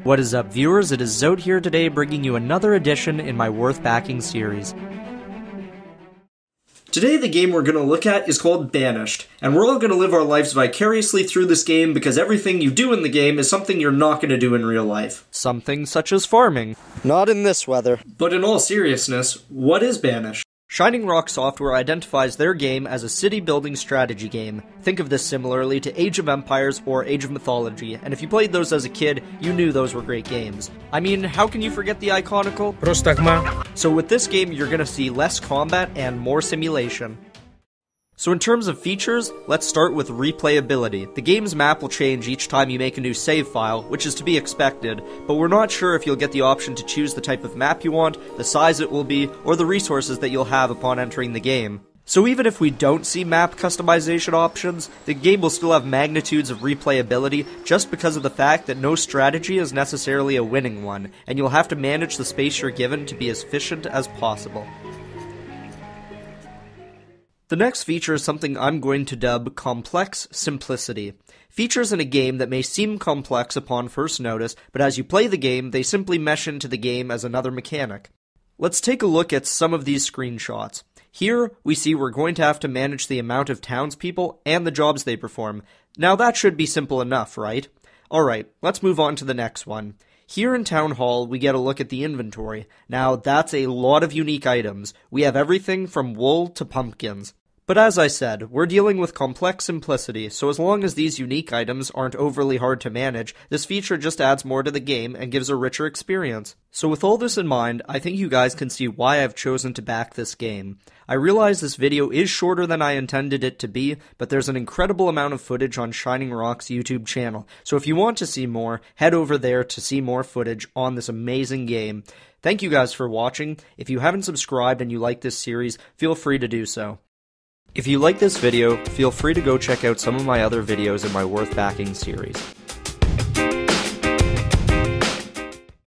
What is up, viewers? It is Zote here today, bringing you another edition in my Worth Backing series. Today the game we're going to look at is called Banished, and we're all going to live our lives vicariously through this game because everything you do in the game is something you're not going to do in real life. Something such as farming. Not in this weather. But in all seriousness, what is Banished? Shining Rock Software identifies their game as a city-building strategy game. Think of this similarly to Age of Empires or Age of Mythology, and if you played those as a kid, you knew those were great games. I mean, how can you forget the iconical Prostagma? So with this game, you're gonna see less combat and more simulation. So in terms of features, let's start with replayability. The game's map will change each time you make a new save file, which is to be expected, but we're not sure if you'll get the option to choose the type of map you want, the size it will be, or the resources that you'll have upon entering the game. So even if we don't see map customization options, the game will still have magnitudes of replayability just because of the fact that no strategy is necessarily a winning one, and you'll have to manage the space you're given to be as efficient as possible. The next feature is something I'm going to dub complex simplicity. Features in a game that may seem complex upon first notice, but as you play the game, they simply mesh into the game as another mechanic. Let's take a look at some of these screenshots. Here, we see we're going to have to manage the amount of townspeople and the jobs they perform. Now that should be simple enough, right? Alright, let's move on to the next one. Here in Town Hall, we get a look at the inventory. Now, that's a lot of unique items. We have everything from wool to pumpkins. But as I said, we're dealing with complex simplicity, so as long as these unique items aren't overly hard to manage, this feature just adds more to the game and gives a richer experience. So with all this in mind, I think you guys can see why I've chosen to back this game. I realize this video is shorter than I intended it to be, but there's an incredible amount of footage on Shining Rock's YouTube channel, so if you want to see more, head over there to see more footage on this amazing game. Thank you guys for watching. If you haven't subscribed and you like this series, feel free to do so. If you like this video, feel free to go check out some of my other videos in my Worth Backing series.